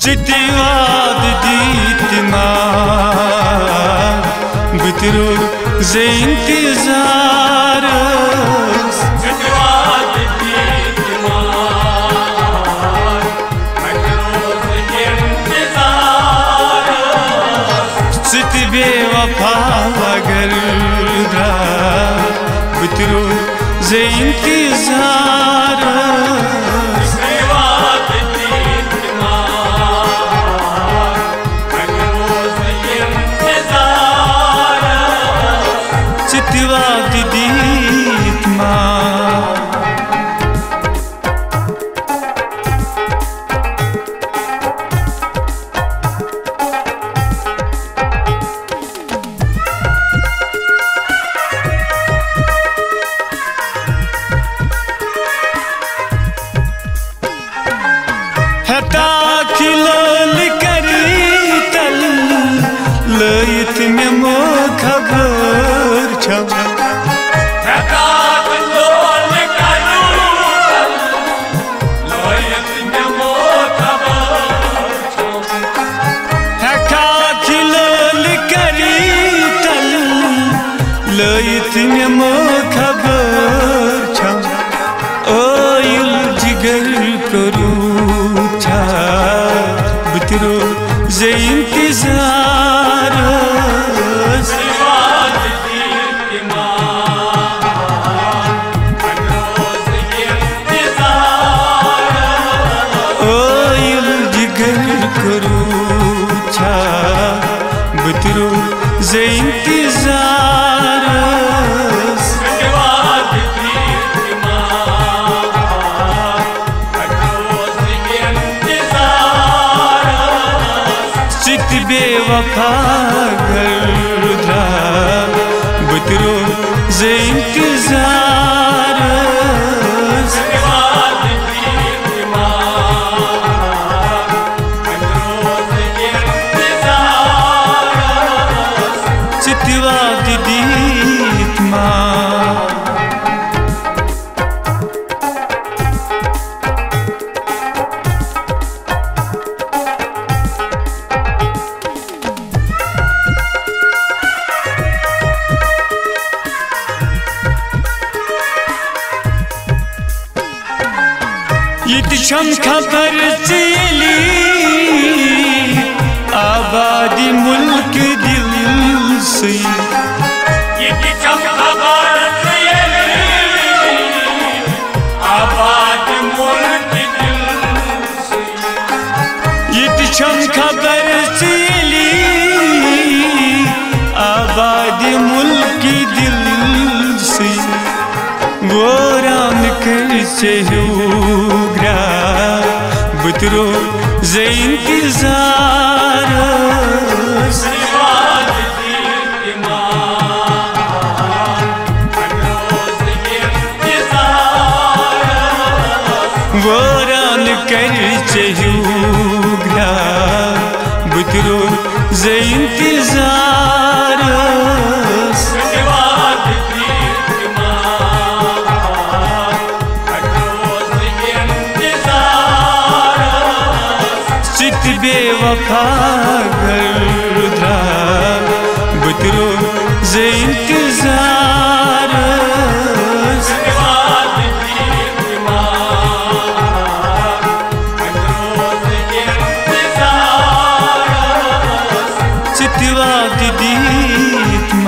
Citivad ditimar Bitru ze intizarız Citivad ditimar Bitru ze intizarız Citi bewafa gardra Bitru ze intizarız Citivad ditimar Hata khilal karital layit me mo khabar cham Hata khilal karital layit me mo khabar cham Hata khilal karital layit me mo khabar cham Oyul jigar karu Bitru ze intizarız Citivad ditimar Bitru ze intizarız Oyul jigar karu Bitru ze intizarız Citivad ditimar Bitru ze intizarız Citi bewafa gardra Bitru ze intizarız Citivad ditimar Bitru ze intizarız Citivad ditimar Yetişen khabar cheli Abadi mulk dil se Yetişen khabar cheli Abadi mulk dil se Yetişen khabar cheli Abadi mulk dil se Voran kar chehugra Bitru ze intizarız Citivad ditimar Bitru ze intizarız Voran kar chehugra Bitru ze intizarız Citivad ditimar Bitru ze intizarız Citi bewafa gardra Bitru ze intizarız Citivad ditimar Bitru ze intizarız Citivad ditimar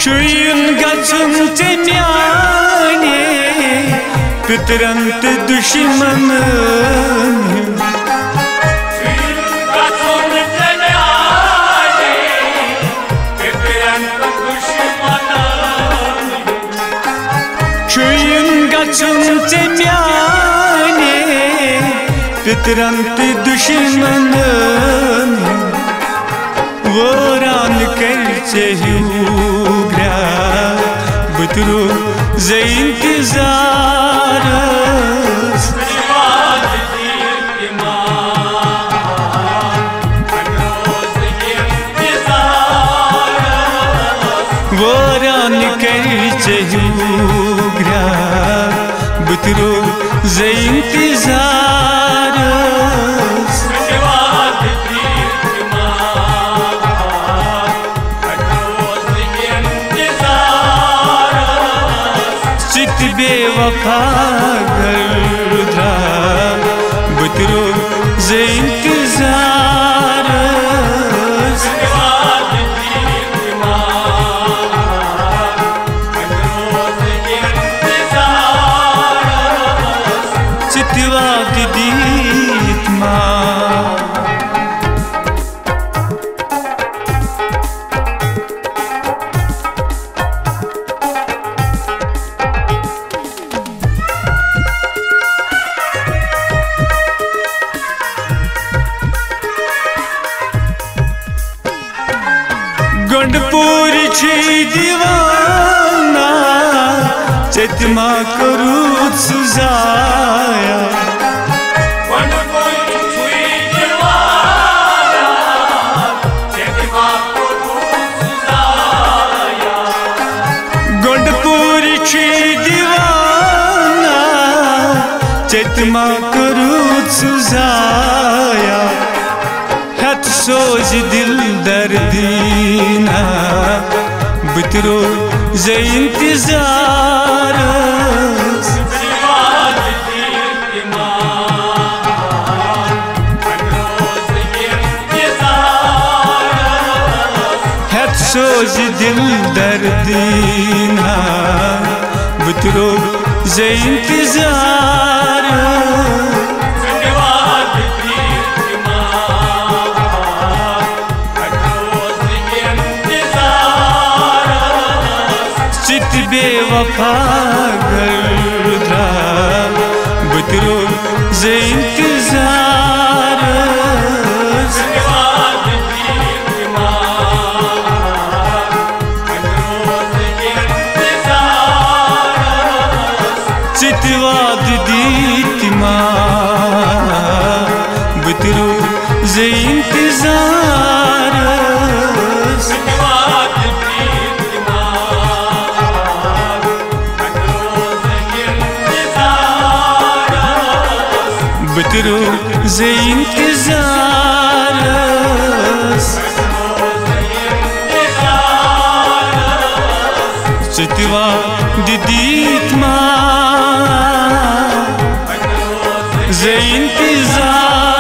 Köyün gacım temyane Pitrant düşmanım Gacun temyane Pitrant düşmanım Köyün gacım temyane Pitrant düşmanım Voran kar chehugra Bitru ze intizarız बतरो जे इंतजार चित बेवफा गर्दा बतरो जे इंतजार चितवा दीत मां गंडपुर छी दीवाना चेतमा करू सुजाया गंडपुर छी दीवाना चेतमा करू सुजाया हथ सोज दिल दर्दीना बतरो जे इंतजार हथ सोज दिल दर्दीना बतरो जे इंतजार चित बेवफा गर्दा बतरो जे इंतजार चितवा दीत मां बतरो जे इंतजार बतरो जे इंतजार चितवा दीत मां जे इंतजार